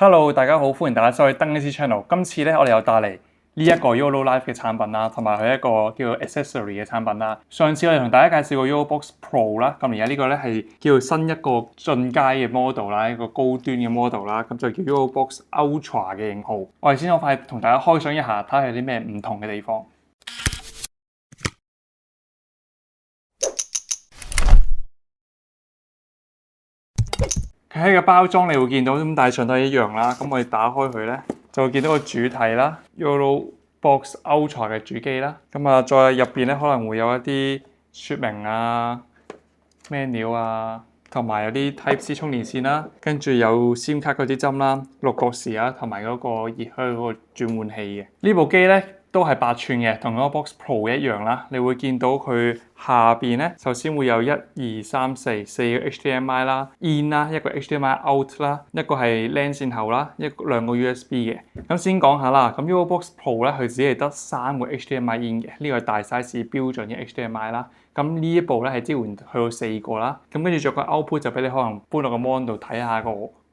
Hello，大家好，歡迎大家收睇登機師 channel。今次咧，我哋又帶嚟呢一個 YOLO Life 嘅產品啦，同埋佢一個叫做 accessory 嘅產品啦。上次我哋同大家介紹過 YOLO Box Pro 啦，咁而家呢個咧係叫做新一個進階嘅 model 啦，一個高端嘅 model 啦，咁就叫 YOLO Box Ultra 嘅型號。我哋先好快同大家開箱一下，睇下有啲咩唔同嘅地方。佢喺個包裝你會見到咁大上都係一樣啦，咁我哋打開佢咧就會見到個主體啦 ，YOLO Box Ultra 嘅主機啦，咁啊再入邊咧可能會有一啲說明啊、menu 啊，同埋有啲 Type C 充電線啦，跟住有 SIM 卡嗰支針啦、六角匙啊，同埋嗰個熱靴嗰個轉換器嘅。呢部機咧都係8寸嘅，同嗰個 Box Pro 一樣啦。你會見到佢下邊咧，首先會有1、2、3、4個 HDMI 啦、In 啦，一個 HDMI Out 啦，一個係 LAN 線頭啦，兩個 USB 嘅。咁先講下啦，咁 YOLO Box Pro 咧，佢只係得3個 HDMI In 嘅，呢個係大 size 標準嘅 HDMI 啦。咁呢一部咧係支援去到4個啦。咁跟住仲有個 Output 就俾你可能搬落個 mon 度睇下個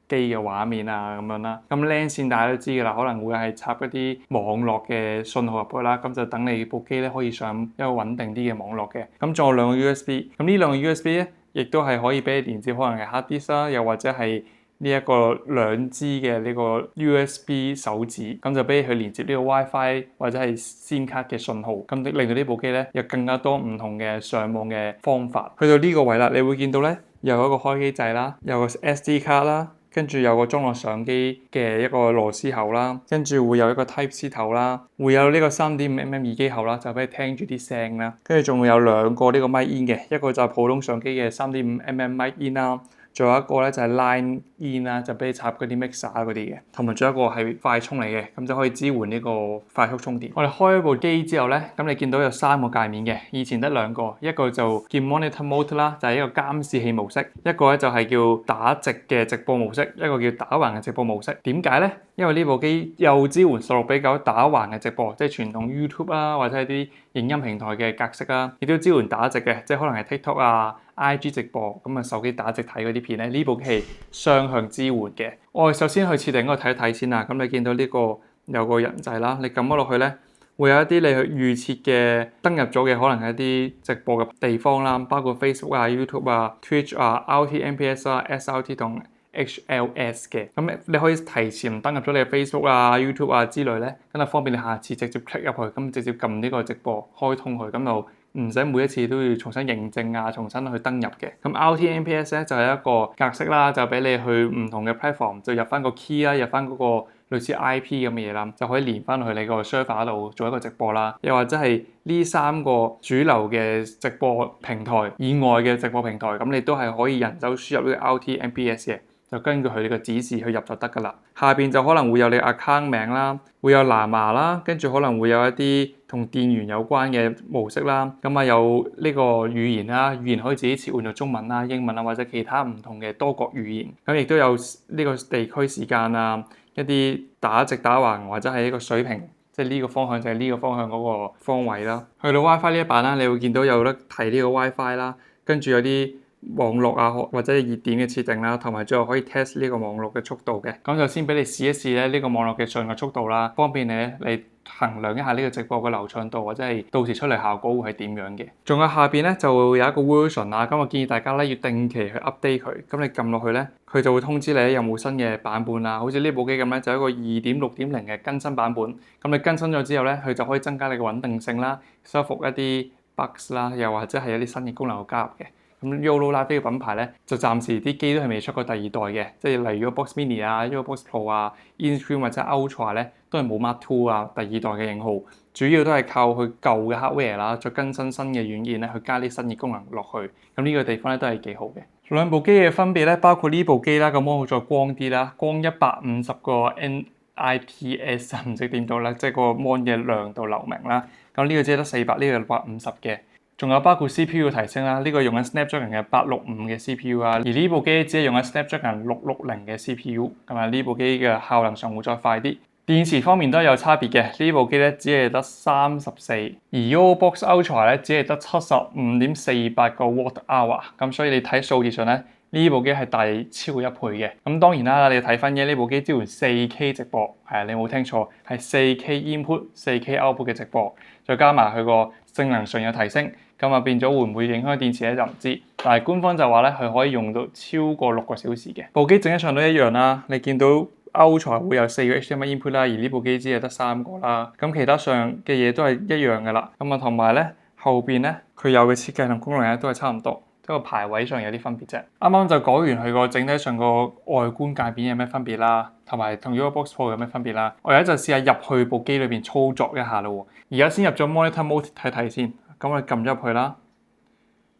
機嘅畫面啊咁樣啦，咁 LAN 線大家都知㗎啦，可能會係插一啲網絡嘅信號入去啦，咁就等你部機咧可以上一個穩定啲嘅網絡嘅。咁仲有兩個 USB，咁呢兩個 USB 咧，亦都係可以俾你連接可能係 hard disk 啦，又或者係呢一個兩支嘅呢個 USB 手指，咁就俾你去連接呢個 WiFi 或者係 SIM 卡嘅信號，咁令到呢部機咧有更加多唔同嘅上網嘅方法。去到呢個位啦，你會見到咧有一個開機掣啦，有個 SD 卡啦。跟住有個裝落相機嘅一個螺絲口啦，跟住會有一個 Type C 頭啦，會有呢個3.5mm 耳機口啦，就俾你聽住啲聲啦。跟住仲會有兩個呢個 mic in 嘅，一個就係普通相機嘅3.5mm mic in 啦，仲有一個咧就係 Line in 啦，就俾你插嗰啲 mixer 嗰啲嘅，同埋仲有一個係快充嚟嘅，咁就可以支援呢個快速充電。我哋開一部機之後咧，咁你見到有3個界面嘅，以前得2個，一個就叫 Monitor Mode 啦，就係一個監視器模式；一個咧就係叫打直嘅直播模式，一個叫打橫嘅直播模式。點解咧？因為呢部機又支援16:9打橫嘅直播，即係傳統 YouTube 啊，或者係啲影音平台嘅格式啦，亦都支援打直嘅，即係可能係 TikTok 啊、IG 直播，咁啊手機打直睇嗰啲片咧，呢部機係雙向支援嘅。我哋首先去設定嗰個睇一睇先啦。咁你見到呢個有個人掣啦，你撳咗落去咧，會有一啲你去預設嘅登入咗嘅可能係一啲直播嘅地方啦，包括 Facebook 啊、YouTube 啊、Twitch 啊、RTMPS 啊、SRT 同HLS 嘅。咁你可以提前登入咗你嘅 Facebook 啊、YouTube 啊之類咧，咁就方便你下次直接 click 入去，咁直接撳呢個直播開通佢，咁就唔使每一次都要重新認證啊，重新去登入嘅。咁 RTMPS 咧就係一個格式啦，就俾你去唔同嘅 platform 就入翻個 key 啦，入翻嗰個類似 IP 咁嘅嘢啦，就可以連翻去你個 server 度做一個直播啦。又或者係呢3個主流嘅直播平台以外嘅直播平台，咁你都係可以人手輸入呢個 RTMPS 嘅。就根據佢哋嘅指示去入就得㗎啦。下邊就可能會有你 account 名啦，會有藍牙啦，跟住可能會有一啲同電源有關嘅模式啦。咁啊有呢個語言啦，語言可以自己切換做中文啦、英文啊或者其他唔同嘅多國語言。咁亦都有呢個地區時間啊，一啲打直打橫或者係一個水平，即係呢個方向就係呢個方向嗰個方位啦。去到 WiFi 呢一版啦，你會見到有得提呢個 WiFi 啦，跟住有啲網絡啊，或者係熱點嘅設定啦，同埋最後可以 test 呢個網絡嘅速度嘅。咁就先俾你試一試咧呢個網絡嘅上嘅速度啦，方便你衡量一下呢個直播嘅流暢度，或者係到時出嚟效果會係點樣嘅。仲有下邊咧就會有一個 version 啊，咁我建議大家咧要定期去 update 佢。咁你撳落去咧，佢就會通知你有冇新嘅版本啊。好似呢部機咁咧，就一個2.6.0嘅更新版本。咁你更新咗之後咧，佢就可以增加你嘅穩定性啦，修復一啲 bugs 啦，又或者係一啲新嘅功能加入嘅。咁 YOLO Life 呢個品牌咧，就暫時啲機都係未出過第2代嘅，即係例如 Box Mini 啊、YOLO Box Pro 啊、InStream 或者 Ultra 咧，都係冇 Mark II 啊第2代嘅型號，主要都係靠佢舊嘅 hardware 啦，再更新新嘅軟件咧，去加啲新嘅功能落去。咁呢個地方咧都係幾好嘅。兩部機嘅分別咧，包括呢部機啦，個 mon 會再光啲啦，光150個 nits 唔識點到啦，即係個 mon 嘅亮度流明啦。咁呢個只係得400，呢個650嘅。仲有包括 CPU 提升啦，呢個用緊 Snapdragon 嘅865嘅 CPU 啊，而呢部機只係用緊 Snapdragon 660嘅 CPU，咁啊呢部機嘅效能上會再快啲。電池方面都有差別嘅，呢部機咧只係得34，而 YOLO Box Ultra 咧只係得75.48個 Watt Hour，咁所以你睇數字上咧呢部機係大超過1倍嘅。咁當然啦，你睇翻嘅呢部機支援 4K 直播，係你冇聽錯，係 4K input、4K output 嘅直播，再加埋佢個性能上有提升，咁啊變咗會唔會影響電池咧就唔知。但係官方就話咧，佢可以用到超過6個小時嘅。部機整體上都一樣啦，你見到 Ultra 會有4個 HDMI input 啦，而呢部機只係得3個啦。咁其他上嘅嘢都係一樣噶啦。咁啊同埋咧後邊咧佢有嘅設計同功能咧都係差唔多。個排位上有啲分別啫。啱啱就講完佢個整體上個外觀界面有咩分別啦，同埋同 YoboBox Pro 有咩分別啦。我而家就試下入去部機裏邊操作一下咯。而家先入咗 Monitor Mode 睇睇先。咁我哋撳咗入去啦。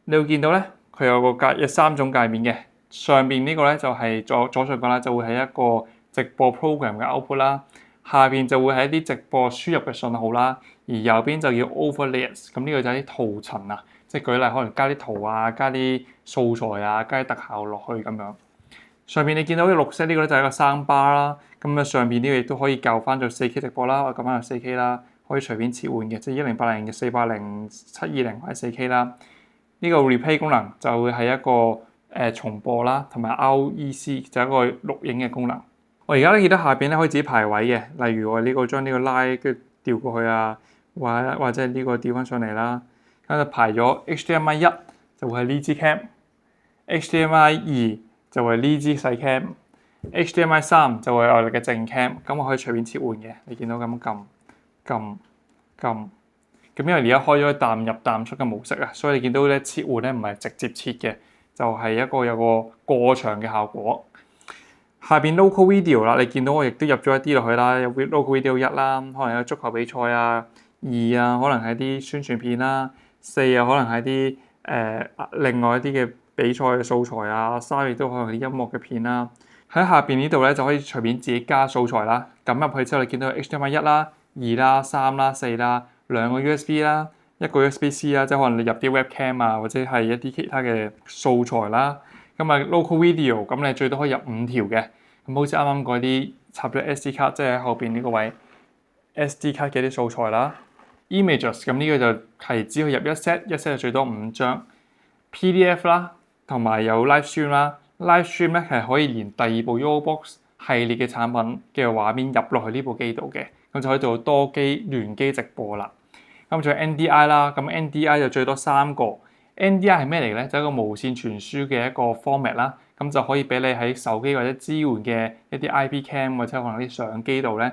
你會見到咧，佢有3種界面嘅。上邊呢個咧就係左上角啦，就會係一個直播 program 嘅 output 啦。下邊就會係一啲直播輸入嘅信號啦。而右邊就叫 Overlays，咁呢個就係啲圖層啊。即係舉例，可能加啲圖啊，加啲素材啊，加啲特效落去咁樣。上邊你見到啲綠色呢個咧就係一個 soundbar啦。咁啊上邊呢個亦都可以校翻做 4K 直播啦，我撳翻去 4K 啦，可以隨便切換嘅，即係1080嘅、480、720或者 4K 啦。呢個 replay 功能就會係一個重播啦，同埋 REC 就係一個錄影嘅功能。我而家咧見到下邊咧可以自己排位嘅，例如我呢個將呢個拉跟住調過去啊，或者係呢個調翻上嚟啦。咁就排咗 HDMI 1就會係呢支 cam，HDMI 2就會係呢支細 cam，HDMI 3就會係我哋嘅正 cam。咁我可以隨便切換嘅，你見到咁撳。咁因為而家開咗淡入淡出嘅模式啊，所以你見到咧切換咧唔係直接切嘅，就係有個過場嘅效果。下邊 local video 啦，你見到我亦都入咗一啲落去啦，有 local video 1啦，可能有足球比賽啊，2啊，可能係啲宣傳片啦。4啊，可能係啲另外一啲嘅比賽嘅素材啊。3亦都可能係音樂嘅片啦。喺下邊呢度咧就可以隨便自己加素材啦。撳入去之後，你見到 HDMI 1啦、2啦、3啦、4啦，兩個 USB 啦，一個 USB-C 啦，即係可能你入啲 webcam 啊，或者係一啲其他嘅素材啦。咁啊 local video，咁你最多可以入5條嘅。咁好似啱啱嗰啲插咗 SD 卡，即係喺後邊呢個位 SD 卡嘅啲素材啦。Images， 咁呢個就係只可以入一 set 就最多5張 PDF 啦，同埋有 live stream 啦。live stream 咧係可以連第2部 YoboBox 系列嘅產品嘅畫面入落去呢部機度嘅，咁就可以做多機聯機直播啦。咁仲有 NDI 啦，咁 NDI 就最多3個。NDI 係咩嚟咧？就係一個無線傳輸嘅一個 format 啦，咁就可以俾你喺手機或者支援嘅一啲 IP cam 或者可能啲相機度咧。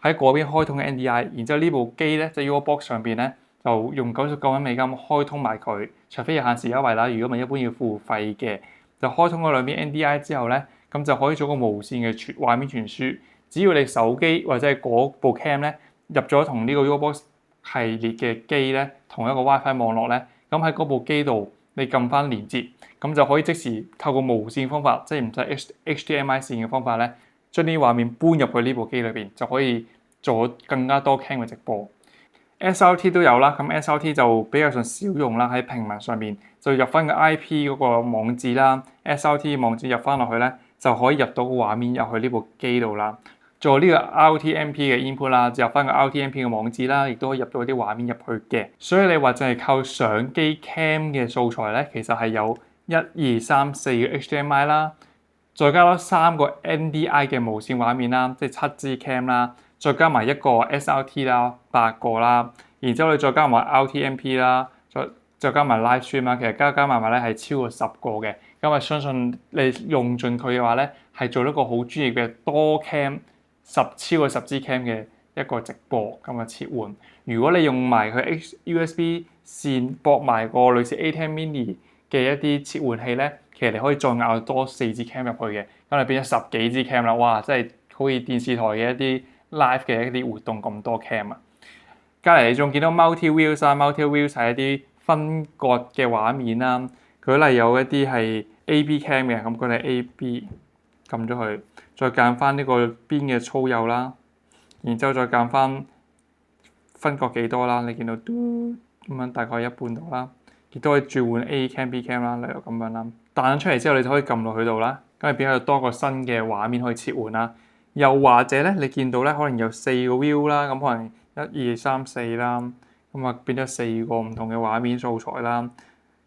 喺嗰邊開通嘅 NDI，然之後呢部機咧，即係 YoboBox 上邊咧，就用99蚊美金開通埋佢，除非有限時優惠啦。如果唔係一般要付費嘅，就開通咗兩邊 NDI 之後咧，咁就可以做個無線嘅畫面傳輸。只要你手機或者係嗰部 cam 咧入咗同呢個 YoboBox 系列嘅機咧同一個 WiFi 網絡咧，咁喺嗰部機度你撳翻連接，咁就可以即時透過無線方法，即係唔使 HDMI 線嘅方法咧。將啲畫面搬入去呢部機裏邊，就可以做更加多 cam 嘅直播。SRT 都有啦，咁 SRT 就比較上少用啦。喺平面上面就入翻個 IP 嗰個網址啦，SRT 網址入翻落去咧，就可以入到個畫面入去呢部機度啦。做呢個 RTMP 嘅 input 啦，就入翻個 RTMP 嘅網址啦，亦都可以入到啲畫面入去嘅。所以你話就係靠相機 cam 嘅素材咧，其實係有1、2、3、4個 HDMI 啦。再加多3個 NDI 嘅無線畫面啦，即係7支 cam 啦，再加埋一個 SRT 啦，8個啦，然之後你再加埋 RTMP 啦，再加埋 live stream 啦，其實加埋咧係超過10個嘅。咁啊，相信你用盡佢嘅話咧，係做一個好專業嘅多 cam 超過10支 cam 嘅一個直播咁嘅切換。如果你用埋佢 USB 線駁埋個類似 A10 Mini 嘅一啲切換器咧，其實你可以再咬多4支 cam 入去嘅，咁你變咗10幾支 cam 啦。哇！真係好似電視台嘅一啲 live 嘅一啲活動咁多 cam 啊！隔離你仲見到 multi views 啊，multi views 係一啲分割嘅畫面啦。舉例有一啲係 AB cam 嘅，咁佢哋 AB 撳咗佢，再揀翻呢個邊嘅粗幼啦，然之後再揀翻分割幾多啦。你見到嘟咁樣大概一半度啦。亦都可以轉換 A cam、B cam 啦，例如咁樣啦。彈出嚟之後，你就可以撳落去度啦，咁你變咗多個新嘅畫面可以切換啦。又或者咧，你見到咧可能有4個 view 啦，咁可能1、2、3、4啦，咁啊變咗4個唔同嘅畫面素材啦。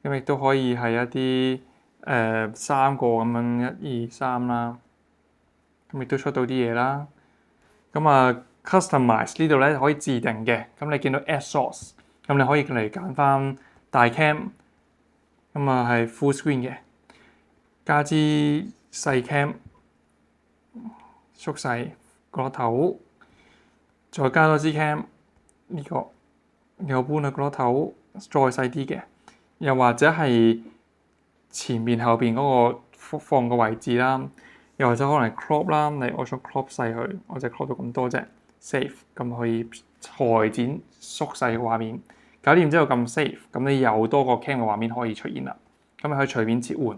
咁亦都可以係一啲3個咁樣1、2、3啦，咁亦都出到啲嘢啦。咁啊 customize 呢度咧可以自定嘅，咁你見到 add source，咁你可以嚟揀翻大 cam，咁啊係 full screen 嘅，加支細 cam， 縮細個頭，再加多支 cam， 呢個又搬去個頭再細啲嘅，又或者係前面後邊嗰個放個位置啦，又或者可能 crop 啦，我想 crop 細佢，我就 crop 到咁多啫 ，save 咁可以裁剪縮細個畫面，搞掂之後撳 save，咁你又多個 cam 嘅畫面可以出現啦，咁你可以隨便切換。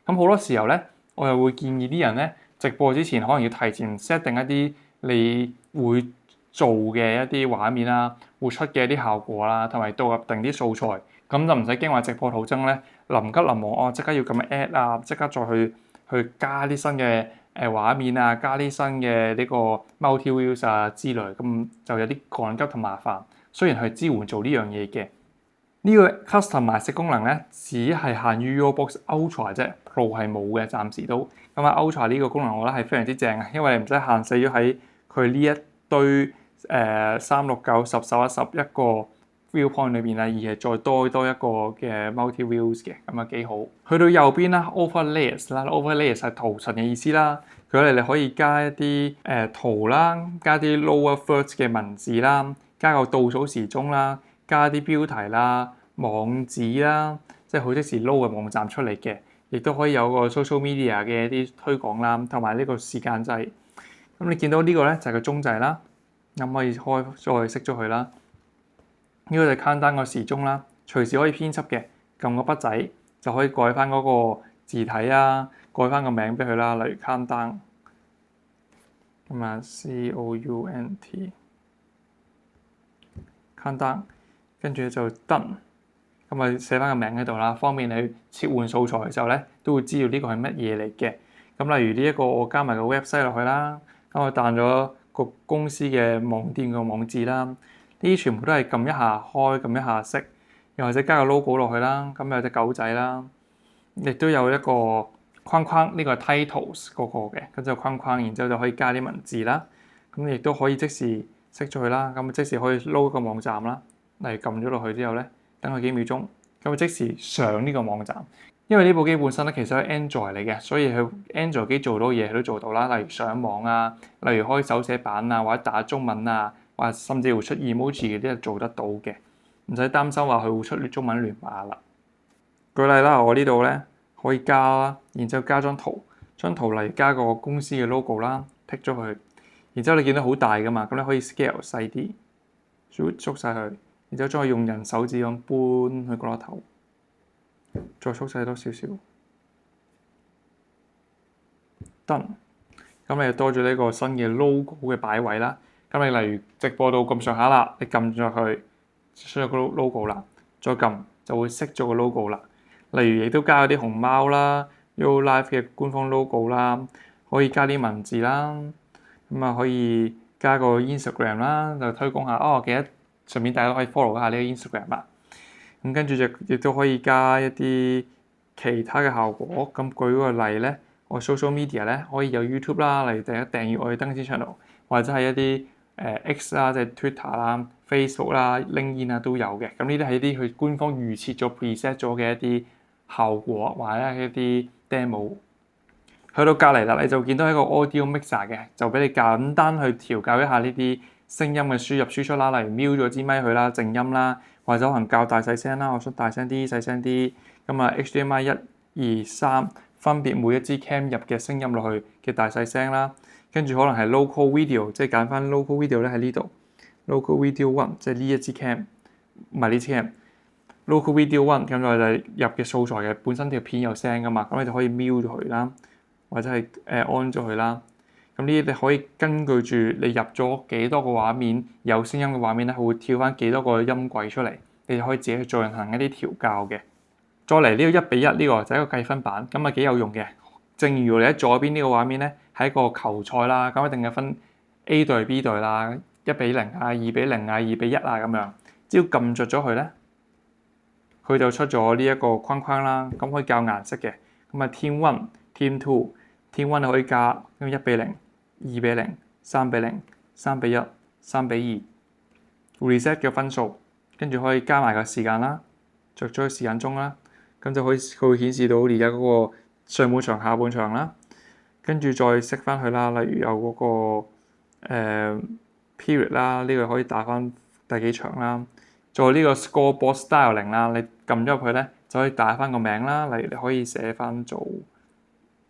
咁好多時候咧，我又會建議啲人咧，直播之前可能要提前 set 定一啲你會做嘅一啲畫面啦，會出嘅一啲效果啦，同埋導入定啲素材，咁就唔使驚話直播途中咧臨急臨忙，我即刻要咁 add 啊，即刻再去加啲新嘅畫面啊，加啲新嘅呢個 multi views 啊之類，咁就有啲趕急同麻煩。雖然係支援做呢樣嘢嘅，呢個 customize 功能咧，只係限於 YoBox Ultra 啫 ，Pro 係冇嘅，暫時都。咁啊 Ultra 呢個功能我覺得係非常之正啊，因為你唔使限死咗喺佢呢一堆369、10、11、11個 viewpoint 裏邊啦，而係再多一個嘅 multi views 嘅，咁啊幾好。去到右邊啦 ，overlayers 啦 ，overlayers 係圖層嘅意思啦。佢你可以加一啲圖啦，加啲 lower third 嘅文字啦，加個倒數時鐘啦，加啲標題啦、網址啦，即係好即時 load 嘅網站出嚟嘅，亦都可以有個 social media 嘅一啲推廣啦，同埋呢個時間掣。咁你見到呢個咧就係個鐘掣啦，咁可以開再熄咗佢啦。呢個就係 countdown 個時鐘啦，隨時可以編輯嘅，撳個筆仔就可以改翻嗰個字體啊，改翻個名俾佢啦，例如 countdown， 咁啊 count，countdown， 跟住就 done， 咁啊寫翻個名喺度啦，方便你切換素材嘅時候咧都會知道呢個係乜嘢嚟嘅。咁例如呢一個我加埋個 website 落去啦，咁我彈咗個公司嘅網店個網址啦。呢啲全部都係撳一下開，撳一下熄，又或者加個 logo 落去啦。咁有隻狗仔啦，亦都有一個框框，呢個係 titles 嗰個嘅，跟住框框，然之後就可以加啲文字啦。咁亦都可以即時熄咗佢啦。咁即時可以 load 個網站啦。例如撳咗落去之後咧，等佢幾秒鐘，咁即時上呢個網站。因為呢部機本身咧其實係 Android 嚟嘅，所以佢 Android 機做到嘢佢都做到啦。例如上網啊，例如開手寫板啊，或者打中文啊。或甚至會出 emoji 嘅啲係做得到嘅，唔使擔心話佢會出中文亂碼啦。舉例啦，我呢度咧可以加啦，然之後加張圖嚟加個公司嘅 logo 啦，剔咗佢，然之後你見到好大噶嘛，咁你可以 scale 細啲，縮晒佢，然之後再用人手指咁搬去個落頭，再縮細多少少，done。咁你就多咗呢個新嘅 logo 嘅擺位啦。咁你例如直播到咁上下啦，你撳咗佢出咗個 logo 啦，再撳就會熄咗個 logo 啦。例如亦都加咗啲熊貓啦 ，YoLive 嘅官方 logo 啦，可以加啲文字啦，咁啊可以加個 Instagram 啦，就推廣下記得順便大家都可以 follow 一下呢個 Instagram 啦。咁跟住就亦都可以加一啲其他嘅效果。咁舉個例咧，我 social media 咧可以有 YouTube 啦，例如第一訂閱我嘅登山 channel， 或者係一啲X 啦，即係 Twitter 啦、Facebook 啦、LinkedIn 啊都有嘅。咁呢啲係一啲佢官方預設咗 preset 咗嘅一啲效果，或者係一啲 demo。去到隔離啦，你就見到一個 audio mixer 嘅，就俾你簡單去調校一下呢啲聲音嘅輸入輸出啦。例如 mute 咗支咪去啦，靜音啦，或者可能較大細聲啦，我想大聲啲、細聲啲。咁啊 HDMI 1、2、3分別每一支 cam 入嘅聲音落去嘅大細聲啦。跟住可能係 local video， 即係揀翻 local video 咧喺呢度 ，local video one 即係呢一支 cam， 唔係呢支 cam，local video one 咁就係入嘅素材嘅，本身條片有聲噶嘛，咁你就可以 mute 咗佢啦，或者係on 咗佢啦。咁呢啲你可以根據住你入咗幾多個畫面有聲音嘅畫面咧，佢會跳翻幾多個音軌出嚟，你就可以自己去進行一啲調校嘅。再嚟呢個1:1呢個就係一個計分板，咁啊幾有用嘅。正如你喺左邊呢個畫面咧，係一個球賽啦，咁一定係分 A 隊 B 隊啦，1:0啊、2:0啊、2:1啊咁樣。只要撳着咗佢咧，佢就出咗呢一個框框啦，咁可以校顏色嘅。咁啊 Team One、Team Two。Team One 你可以加咁1:0、2:0、3:0、3:1、3:2 reset 嘅分數，跟住可以加埋個時間啦，着咗個時間鐘啦，咁就佢會顯示到而家嗰個上半場、下半場啦，跟住再熄翻佢啦。例如有嗰個period 啦，呢個可以打翻第幾場啦。再呢個 scoreboard styling 啦，你撳咗入去咧就可以打翻個名啦。例如你可以寫翻做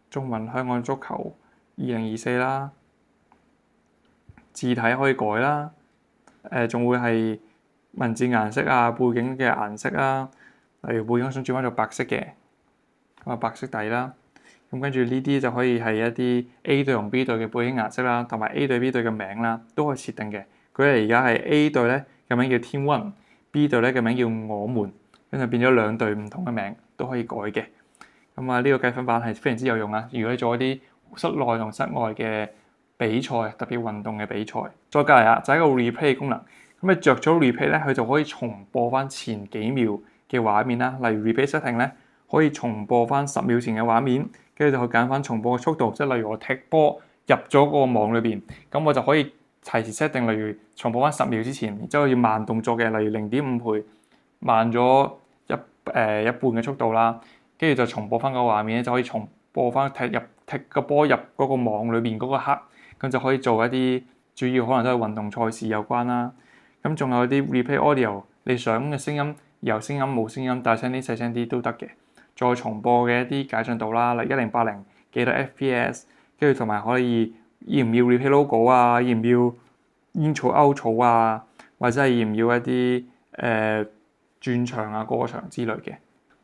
中文香港足球2024啦，字體可以改啦，仲會係文字顏色啊、背景嘅顏色啦，例如背景想轉翻做白色嘅，咁啊白色底啦，咁跟住呢啲就可以係一啲 A 隊同 B 隊嘅背景顏色啦，同埋 A 隊 B 隊嘅名啦，都可以設定嘅。舉例而家係 A 隊咧嘅名叫 Team One，B 隊咧嘅名叫我們，跟住變咗兩隊唔同嘅名都可以改嘅。咁啊，呢個計分板係非常之有用啊！如果你做一啲室內同室外嘅比賽，特別運動嘅比賽，再隔離啊，就係一個 replay 功能。咁你着咗 replay 咧，佢就可以重播翻前幾秒嘅畫面啦。例如 replay setting 咧，可以重播翻10秒前嘅畫面，跟住就去揀翻重播嘅速度。即係例如我踢波入咗個網裏邊，咁我就可以提前 set 定，例如重播翻10秒之前，然之後要慢動作嘅，例如0.5倍，慢咗一半嘅速度啦。跟住就重播翻個畫面咧，就可以重播翻踢個波入嗰個網裏邊嗰個刻，咁就可以做一啲主要可能都係運動賽事有關啦。咁仲有啲 replay audio， 你想嘅聲音有聲音冇聲音，大聲啲細聲啲都得嘅。再重播嘅一啲解像度啦，例如1080幾多 FPS， 跟住同埋可以要唔要 replay logo 啊，要唔要 intro、outro 啊，或者係要唔要一啲轉場啊、過場之類嘅。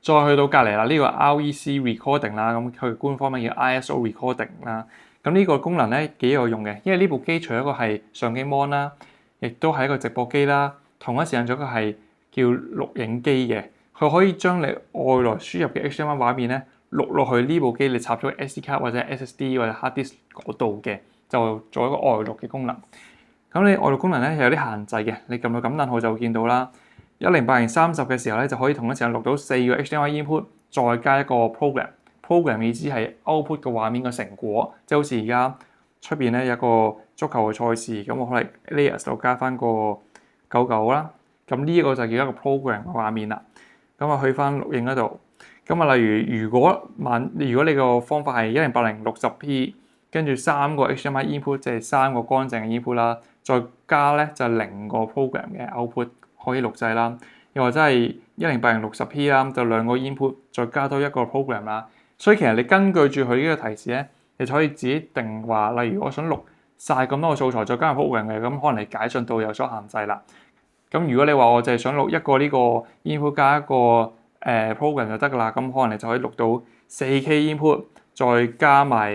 再去到隔離啦，呢個 REC recording 啦，咁佢官方名叫 ISO recording 啦。咁呢個功能咧幾有用嘅，因為呢部機除咗一個係相機 mon 啦，亦都係一個直播機啦，同一時間仲有一個係叫錄影機嘅。佢可以將你外來輸入嘅 HDMI 畫面咧錄落去呢部機，你插咗 SD 卡或者 SSD 或者 hard disk 嗰度嘅，就做一個外錄嘅功能。咁你外錄功能咧有啲限制嘅，你撳到感嘆號就會見到啦。1080x30嘅時候咧，就可以同一時間錄到4個 HDMI input，再加一個 program。program 意思係 output 嘅畫面嘅成果，即係好似而家出邊咧有個足球嘅賽事，咁我可能 layers 度加翻個99啦。咁呢一個就叫一個 program 嘅畫面啦。咁啊去翻錄影嗰度，咁啊例如如果你個方法係1080 60p，跟住3個 HDMI input，即係3個乾淨嘅 input 啦，再加咧就係0個 program 嘅 output。可以錄製啦，又或者係1080 60p 啦，就2個 input，再加多一個 program 啦。所以其實你根據住佢呢個提示咧，你就可以自己定話，例如我想錄晒咁多個素材，再加上 program 嘅，咁可能你解像度有所限制啦。咁如果你話我淨係想錄一個呢個 input 加一個program 就得㗎啦，咁可能你就可以錄到 4K input，再加埋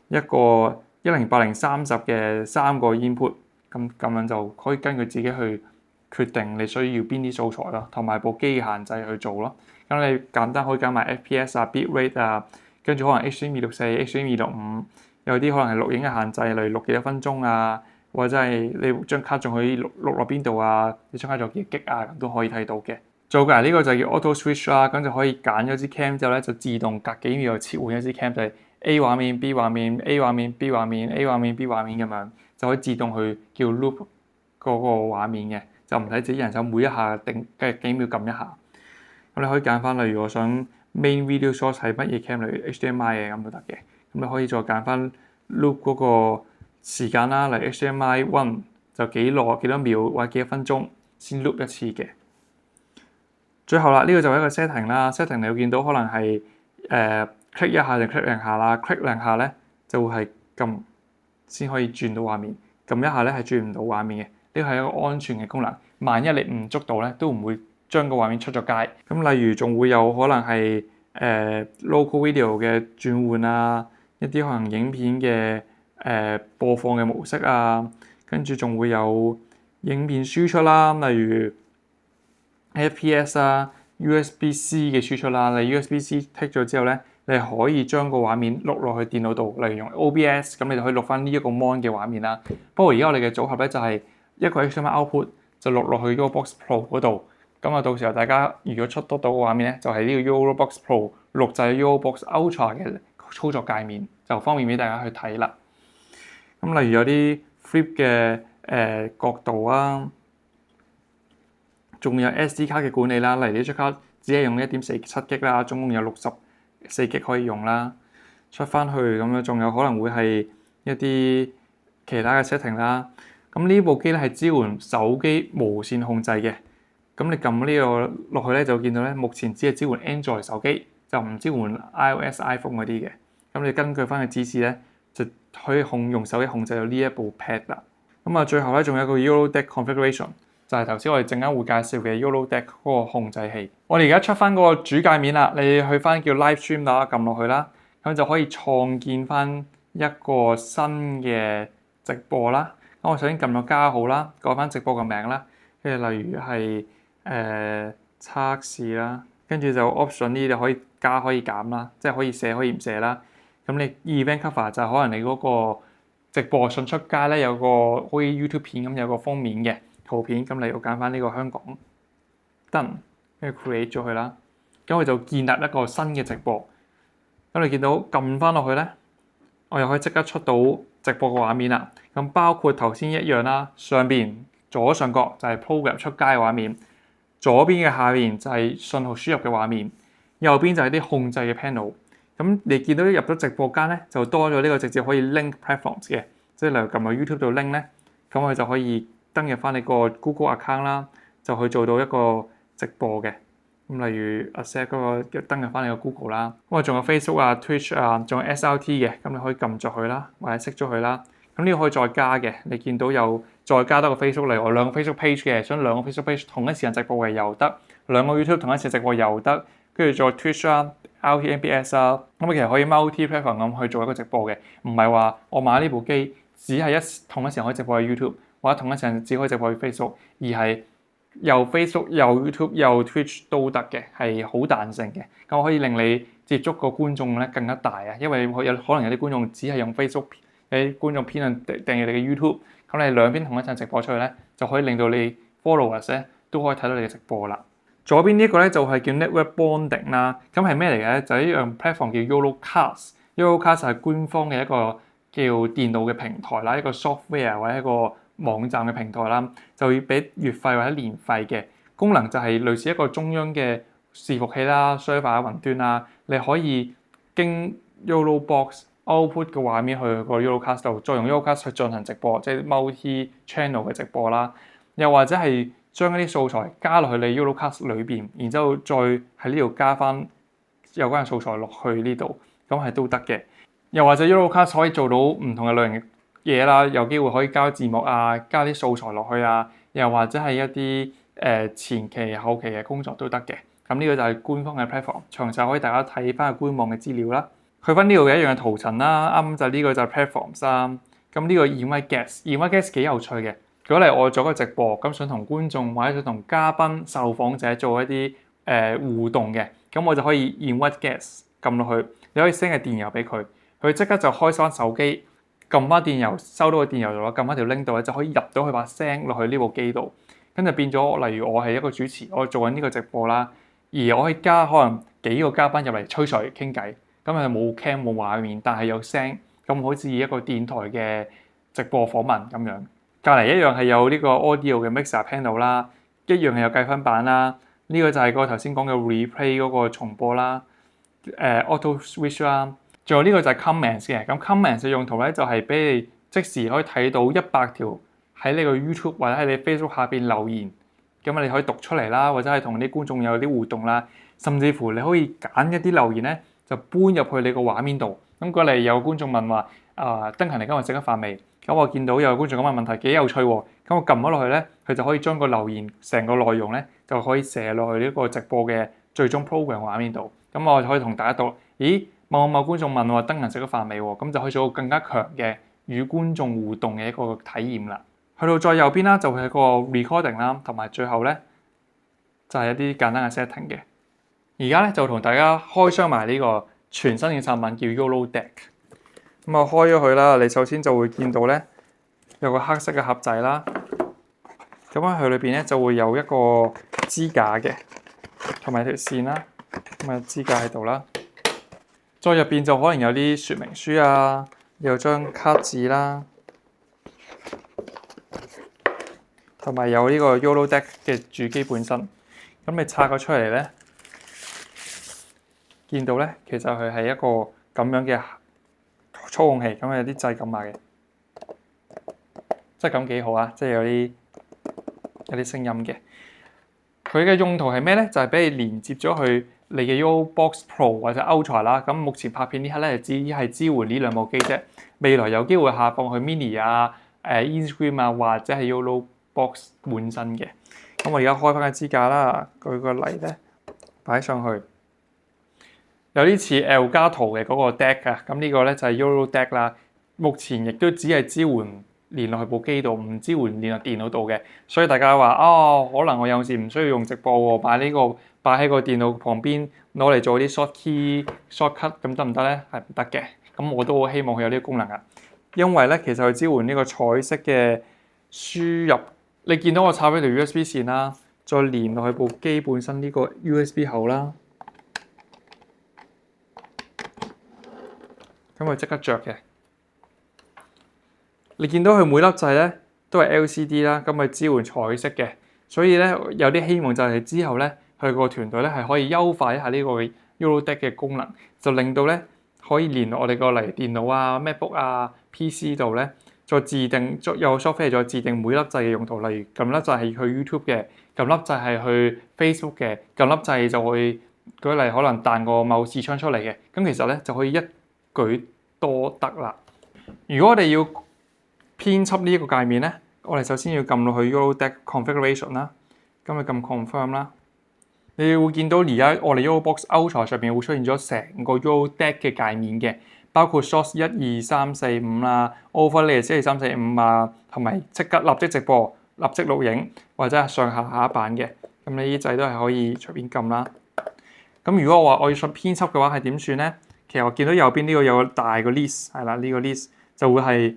一個1080x30嘅3個 input，咁樣就可以根據自己去決定你需要邊啲素材咯，同埋部機嘅限制去做咯。咁你簡單可以加埋 FPS 啊、bitrate 啊，跟住可能 HDMI264、HDMI265，有啲可能係錄影嘅限制，例如錄幾多分鐘啊，或者係你張卡仲可以錄落邊度啊，你張卡仲有幾 G 啊，咁都可以睇到嘅。做嘅呢個就叫 auto switch 啦，咁就可以揀咗支 cam 之後咧，就自動隔幾秒就切換一支 cam，就係 A 畫面、B 畫面、A 畫面、B 畫面、A 畫面、B 畫面咁樣，就可以自動去叫 loop 嗰個畫面嘅。就唔使自己人手每一下定幾秒撳一下，咁你可以揀翻，例如我想 main video source 係乜嘢 cam，例如 HDMI 嘅咁都得嘅。咁你可以再揀翻 loop 嗰個時間啦，例如 HDMI 1就幾耐幾多秒或者幾多分鐘先 loop 一次嘅。最後啦，呢個就係一個 setting 啦。setting 你會見到可能係click 一下定 click 兩下啦。click 兩下咧就會係撳先可以轉到畫面，撳一下咧係轉唔到畫面嘅。呢個係一個安全嘅功能，萬一你唔捉到咧，都唔會將個畫面出咗街。咁例如仲會有可能係local video 嘅轉換啊，一啲可能影片嘅播放嘅模式啊，跟住仲會有影片輸出啦，例如 FPS 啊、USB-C 嘅輸出啦。你 USB-C 剔咗之後咧，你係可以將個畫面錄落去電腦度，例如用 OBS， 咁你就可以錄翻呢一個 mon 嘅畫面啦。不過而家我哋嘅組合咧就係一個 HDMI output 就錄落去嗰個 Box Pro 嗰度，咁啊，到時候大家如果出得到嘅畫面咧，就係呢個 YOLOBOX Pro 錄製 YOLOBOX Ultra 嘅操作界面，就方便俾大家去睇啦。咁例如有啲 flip 嘅角度啊，仲有 SD 卡嘅管理啦，例如呢張卡只係用1.47G 啦，總共有64G可以用啦。出翻去咁樣，仲有可能會係一啲其他嘅 setting 啦。咁呢部機咧係支援手機無線控制嘅。咁你撳呢個落去咧，就見到咧目前只係支援 Android 手機，就唔支援 iOS iPhone 嗰啲嘅。咁你根據翻個指示咧，就可以用手機控制到呢一部 pad 啦。咁啊，最後咧仲有一個 YOLODECK Configuration， 就係頭先我哋陣間會介紹嘅 YOLODECK 嗰個控制器。我哋而家出翻嗰個主界面啦，你去翻叫 Live Stream 啦，撳落去啦，咁就可以創建翻一個新嘅直播啦。咁我首先撳咗加號啦，改翻直播嘅名啦，跟住例如係測試啦，跟住就 option 呢度可以加可以減啦，即係可以寫可以唔寫啦。咁你 event cover 就係可能你嗰個直播信出街咧，有個好似 YouTube 片咁有個封面嘅圖片，咁你要揀翻呢個香港 done， 跟住 create 咗佢啦，咁佢就建立一個新嘅直播。咁你見到撳翻落去咧，我又可以即刻出到直播嘅畫面啦。咁包括頭先一樣啦，上邊左上角就係 program 出街嘅畫面。左邊嘅下面就係信號輸入嘅畫面，右邊就係啲控制嘅 panel。咁你見到入咗直播間咧，就多咗呢個直接可以 link platforms 嘅，即係例如撳去 YouTube 度 link 咧，咁佢就可以登入翻你個 Google account 啦，就去做到一個直播嘅。咁例如 accept 嗰個登入翻你個 Google 啦，咁啊仲有 Facebook 啊、Twitch 啊，仲有 SRT 嘅，咁你可以撳咗佢啦，或者熄咗佢啦。咁呢個可以再加嘅，你見到有再加多個 Facebook，例如我兩個 Facebook page 嘅，想兩個 Facebook page 同一時間直播嘅又得，兩個 YouTube 同一時間直播又得，跟住再 Twitch 啦、RTMBS 啊，咁其實可以 multi platform 咁去做一個直播嘅，唔係話我買呢部機只係同一時間可以直播喺 YouTube，或者同一時間只可以直播喺 Facebook， 而係又 Facebook 又 YouTube 又 Twitch 都得嘅，係好彈性嘅，咁可以令你接觸個觀眾咧更加大啊，因為有可能有啲觀眾只係用 Facebook。啲觀眾偏向訂閱你嘅 YouTube， 咁你兩邊同一陣直播出去咧，就可以令到你 followers 咧都可以睇到你嘅直播啦。左邊呢一個咧就係叫 Network Bonding 啦，咁係咩嚟嘅咧？就係一樣 platform 叫 YOLOCAST。YOLOCAST 係官方嘅一個叫電腦嘅平台啦，一個 software 或者一個網站嘅平台啦，就要俾月費或者年費嘅功能，就係類似一個中央嘅伺服器啦、server 雲端啦，你可以經 YOLOBOX output 嘅畫面去個 YOLOCAST 度，再用 YOLOCAST 去進行直播，即係 multi channel 嘅直播啦。又或者係將一啲素材加落去你 YOLOCAST 裏邊，然之後再喺呢度加翻有關嘅素材落去呢度，咁係都得嘅。又或者 YOLOCAST 可以做到唔同嘅類型嘅嘢啦，有機會可以加字幕啊，加啲素材落去啊，又或者係一啲前期後期嘅工作都得嘅。咁呢個就係官方嘅 platform， 詳細可以大家睇翻個官網嘅資料啦。去翻呢度嘅一樣嘅圖層啦，啱就呢個就係 platforms 啦。咁呢個 invite guest，invite guest 幾有趣嘅。如果嚟我做一個直播，咁想同觀眾或者想同嘉賓、受訪者做一啲互動嘅，咁我就可以 invite guest 撳落去，你可以 send 個電郵俾佢，佢即刻就開翻手機，撳翻電郵，收到個電郵度啦，撳翻條 link 度咧就可以入到佢把聲落去呢部機度，跟住變咗，例如我係一個主持，我做緊呢個直播啦，而我可以加可能幾個嘉賓入嚟吹水傾偈。咁係冇 cam 冇畫面，但係有聲，咁好似一個電台嘅直播訪問咁樣。隔離一樣係有呢個 audio 嘅 mixer panel 啦，一樣係有計分板啦。呢個就係個頭先講嘅 replay 嗰個重播啦，auto switch 啦。仲有呢個就係 comments 嘅，咁 comments 嘅用途咧就係俾你即時可以睇到100條喺呢個 YouTube 或者喺你 Facebook 下邊留言，咁你可以讀出嚟啦，或者係同啲觀眾有啲互動啦，甚至乎你可以揀一啲留言咧。就搬入去你個畫面度，咁過嚟有個觀眾問話，登勤你今日食咗飯未？咁我見到有個觀眾咁嘅問題幾有趣喎，咁我撳咗落去咧，佢就可以將個留言成個內容咧就可以射落去呢個直播嘅最終 program 畫面度，咁我就可以同大家讀，咦某觀眾問我登勤食咗飯未喎？咁就可以做到更加強嘅與觀眾互動嘅一個體驗啦。去到再右邊啦，就係個 recording 啦，同埋最後咧就係一啲簡單嘅 setting 嘅。而家咧就同大家開箱埋呢個全新嘅產品叫 YOLODECK。咁我開咗佢啦，你首先就會見到咧有個黑色嘅盒仔啦。咁喺佢裏邊咧就會有一個支架嘅，同埋條線啦，咁啊支架喺度啦。再入邊就可能有啲說明書啊，有張卡紙啦，同埋有呢個 YOLO Deck 嘅主機本身。咁你拆咗出嚟咧，見到咧，其實佢係一個咁樣嘅操控器，咁有啲掣撳埋嘅，質感幾好啊！即係有啲聲音嘅。佢嘅用途係咩咧？就係俾你連接咗去你嘅 YOLO Box Pro 或者 Ultra 啦。咁目前拍片呢刻咧，只係支援呢兩部機啫。未來有機會下放去 Mini 啊、InStream 啊，或者係 YOLO Box 本身嘅。咁我而家開翻個支架啦，舉個例咧，擺上去，有啲似 Elgato 嘅嗰個 Deck 啊。咁呢個咧就係 YOLO Deck 啦。目前亦都只係支援連落去部機度，唔支援連落電腦度嘅。所以大家話可能我有時唔需要用直播喎，擺喺個電腦旁邊攞嚟做啲 short key shortcut 咁得唔得咧？係唔得嘅。咁我都好希望佢有呢個功能啊，因為咧其實佢支援呢個彩色嘅輸入。你見到我插咗條 USB 線啦，再連落去部機本身呢個 USB 口啦，咁佢即刻着嘅。你見到佢每粒掣咧都係 LCD 啦，咁佢支援彩色嘅，所以咧有啲希望就係之後咧佢個團隊咧係可以優化一下呢個 YOLO Deck 嘅功能，就令到咧可以連我哋個嚟電腦啊、MacBook 啊、PC 度咧。再自定有 software 再自定每粒掣嘅用途，例如撳粒掣係去 YouTube 嘅，撳粒掣係去 Facebook 嘅，撳粒掣就會舉例可能彈個某視窗出嚟嘅。咁其實咧就可以一舉多得啦。如果我哋要編輯呢一個界面咧，我哋首先要撳落去 YOLO Deck Configuration 啦，咁你撳 Confirm 啦，你會見到而家我哋 YOLO Box Ultra 上邊會出現咗成個 YOLO Deck 嘅界面嘅。包括 Source 1、2、3、4、5啦 ，Overlay 1、2、3、4、5啊，同埋即刻立即直播、立即錄影或者係上下版嘅。咁你呢啲掣都係可以隨便撳啦。咁如果我話我要想編輯嘅話，係點算咧？其實我見到右邊呢個有個大個 list 係啦，呢個 list 就會係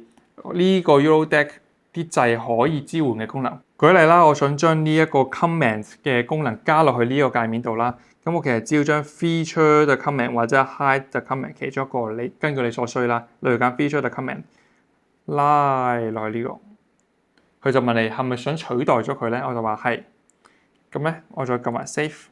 呢個 YOLO Deck 啲掣可以支援嘅功能。舉例啦，我想將呢一個 comment 嘅功能加落去呢個界面度啦。咁我其實只要將 feature the comment 或者 hide the comment 其中一個，你根據你所需啦。例如揀 feature the comment 拉落去呢個，佢就問你係咪想取代咗佢咧？我就話係。咁咧，我再撳埋 save。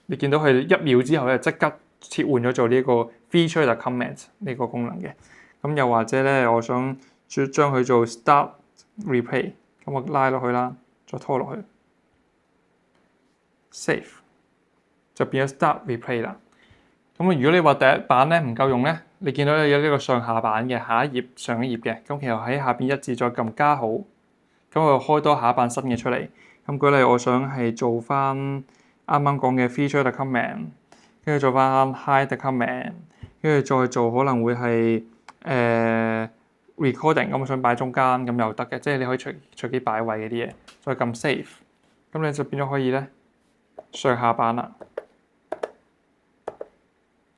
你見到佢1秒之後咧，即刻切換咗做呢個 feature the comment 呢個功能嘅。咁又或者咧，我想將佢做 start replay， 咁我拉落去啦，再拖落去 save。就變咗 Start Replay 啦。咁如果你話第一版咧唔夠用咧，你見到有呢個上下版嘅下一頁、上一頁嘅，咁其實喺下邊一字再撳加號，咁我開多下一版新嘅出嚟。咁舉例，我想係做翻啱啱講嘅 Feature the Comment， 跟住做翻 Hide the Comment， 跟住再做可能會係Recording， 咁我想擺中間咁又得嘅，即係你可以隨機擺位嗰啲嘢，再撳 Save， 咁你就變咗可以咧上下版啦。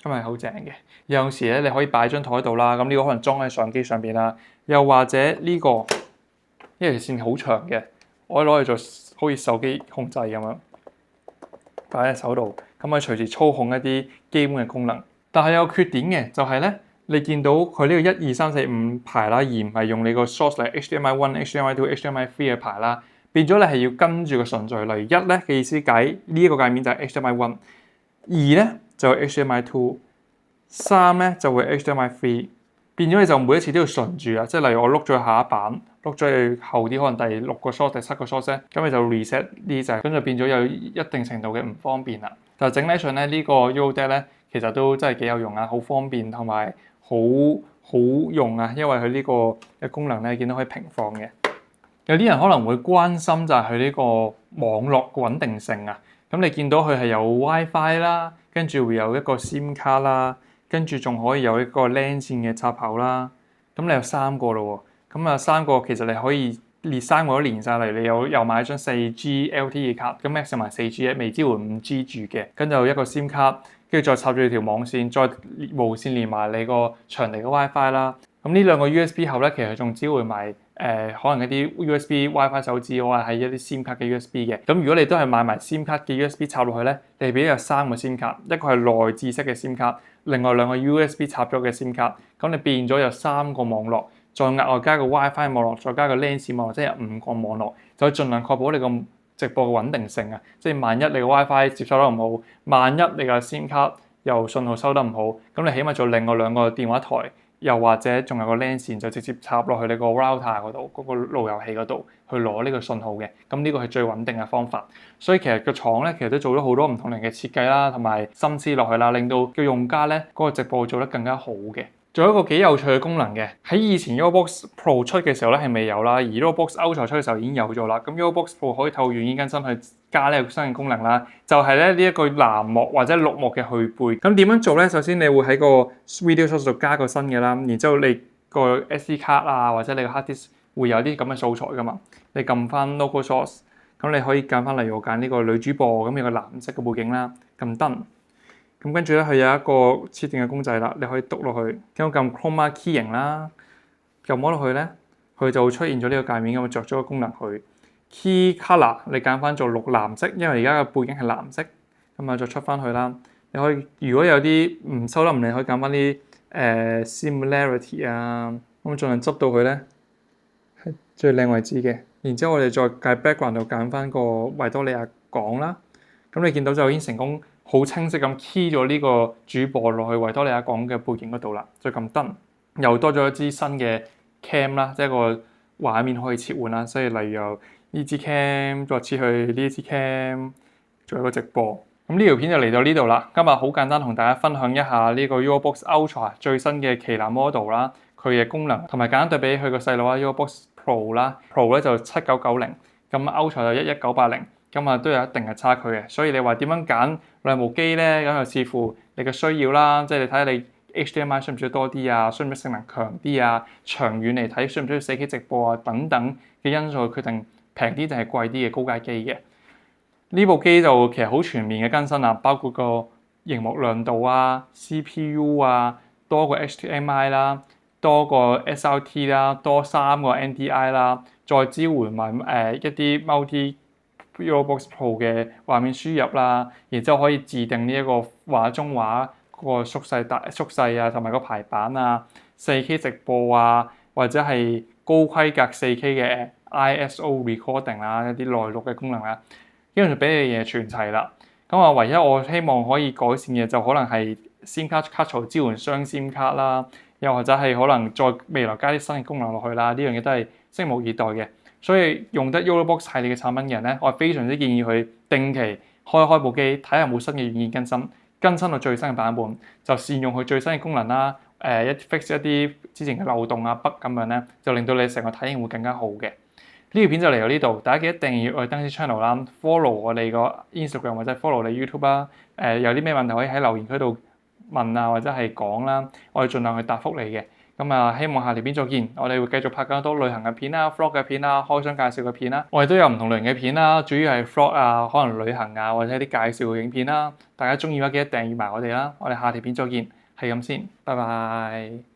咁係好正嘅，有時咧你可以擺張台度啦，咁呢個可能裝喺相機上邊啦，又或者呢個呢條線好長嘅，我可以攞嚟做好似手機控制咁樣擺喺手度，咁可以隨時操控一啲基本嘅功能。但係有缺點嘅就係咧，你見到佢呢個1、2、3、4、5排啦，而唔係用你個 source 嚟 HDMI 1、HDMI 2、HDMI 3嘅排啦，變咗你係要跟住個順序。例如1咧嘅意思解呢一個界面就係 HDMI 1， 2咧就係 HDMI 2， 3咧就會 HDMI 3，變咗你就每一次都要順住啊！即係例如我碌咗去下一版，碌咗去後啲可能第6個 source、第7個 source 咧，咁你就 reset 呢隻，咁就變咗有一定程度嘅唔方便啦。但係整體上咧，呢個 YOLO Deck 咧其實都真係幾有用啊，好方便同埋好用啊，因為佢呢個嘅功能咧見到可以平放嘅。有啲人可能會關心就係佢呢個網絡穩定性啊。咁你見到佢係有 WiFi 啦，跟住會有一個 SIM 卡啦，跟住仲可以有一個 LAN 線嘅插口啦。咁你有3個咯喎，咁啊3個其實你可以列3個都連晒嚟。你又買張 4G LTE 嘅卡，咁 Max 埋 4G 未支援 5G 住嘅，跟住有一個 SIM 卡，跟住再插住條網線，再無線連埋你個場地嘅 WiFi 啦。咁呢兩個 USB 口咧，其實仲支援埋可能一啲 USB WiFi 手指，或者係一啲 SIM 卡嘅 USB 嘅。咁如果你都係買埋 SIM 卡嘅 USB 插落去咧，你俾有3個 SIM 卡，一個係內置式嘅 SIM 卡，另外2個 USB 插咗嘅 SIM 卡。咁你變咗有3個網絡，再額外加個 WiFi 網絡，再加個 LAN 線網絡，即係有5個網絡，就可以盡量確保你個直播嘅穩定性啊！即係萬一你個 WiFi 接收得唔好，萬一你個 SIM 卡又信號收得唔好，咁你起碼做另外2個電話台。又或者仲有個 LAN 線就直接插落去你個 router 嗰度，嗰個路由器嗰度去攞呢個信號嘅。咁呢個係最穩定嘅方法。所以其實個廠咧，其實都做咗好多唔同嘅設計啦，同埋心思落去啦，令到個用家咧嗰個直播做得更加好嘅。仲有一個幾有趣嘅功能嘅，喺以前 YoBox Pro 出嘅時候咧係未有啦，而 YoBox Ultra 出嘅時候已經有咗啦。咁 YoBox Pro 可以透過軟件更新去加呢個新嘅功能啦，就係咧呢一個藍幕或者綠幕嘅去背。咁點樣做咧？首先你會喺個 Video Source 度加個新嘅啦，然之後你個 SD 卡啊或者你個 Hard Disk 會有啲咁嘅素材噶嘛，你撳翻 Local Source， 咁你可以揀翻例如我揀呢個女主播，咁有個藍色嘅背景啦，撳燈。咁跟住咧，佢有一個設定嘅公仔啦，你可以篤落去，咁我撳 Chroma Key 型啦，撳摸落去咧，佢就會出現咗呢個界面咁，着咗個功能去 Key Color， 你揀翻做綠藍色，因為而家嘅背景係藍色，咁啊再出翻去啦。你可以如果有啲唔收得唔理，可以揀翻啲Similarity 啊，咁盡量執到佢咧係最靚位置嘅。然之後我哋再喺 Background 度揀翻個維多利亞港啦，咁你見到就已經成功。好清晰咁 key 咗呢個主播落去維多利亞港嘅背景嗰度啦，再撳燈，又多咗一支新嘅 cam 啦，即係個畫面可以切換啦。所以例如由呢支 cam 再切去呢支 cam， 做一個直播。咁呢條片就嚟到呢度啦。今日好簡單同大家分享一下呢個 YoBox Ultra 最新嘅旗艦 model 啦，佢嘅功能同埋簡單對比佢個細佬啊 YoBox Pro 啦 ，Pro 咧就7990，咁 Ultra 就11980。咁啊都有一定嘅差距嘅，所以你話點樣揀兩部機咧？咁就視乎你嘅需要啦，即係你睇下你 HDMI 需唔需要多啲啊，需唔需要性能強啲啊？長遠嚟睇需唔需要 4K 直播啊？等等嘅因素去決定平啲定係貴啲嘅高階機嘅。呢部機就其實好全面嘅更新啦，包括個螢幕亮度啊、CPU 啊，多個 HDMI 啦，多個 SRT 啦，多3個 NDI 啦，再支援埋一啲 YoBox Pro 嘅畫面輸入啦，然之後可以自定呢一個畫中畫嗰個縮細啊，同埋個排版啊，4K 直播啊，或者係高規格 4K 嘅 ISO recording 啊，一啲內錄嘅功能啦，基本上俾你嘢全齊啦。咁啊，唯一我希望可以改善嘅就可能係 SIM 卡槽支援雙 SIM 卡啦，又或者係可能再未來加啲新嘅功能落去啦，呢樣嘢都係拭目以待嘅。所以用得 YoBox 系列嘅產品嘅人咧，我係非常之建議佢定期開部機，睇下有冇新嘅軟件更新到最新嘅版本，就善用佢最新嘅功能啦。fix 一啲之前嘅漏洞啊 bug 咁樣咧，就令到你成個體驗會更加好嘅。呢條片就嚟到呢度，大家記得訂閱我哋登司 channel 啦 ，follow 我哋個 Instagram 或者 follow 你 YouTube 啦。有啲咩問題可以喺留言區度問啊，或者係講啦，我哋盡量去答覆你嘅。咁啊，希望下條片再見。我哋會繼續拍更多旅行嘅片啦、vlog 嘅片啦、開箱介紹嘅片啦。我哋都有唔同類型嘅片啦，主要係 vlog 啊，可能旅行啊，或者一啲介紹嘅影片啦。大家中意嘅話記得訂閱埋我哋啦。我哋下條片再見，係咁先，拜拜。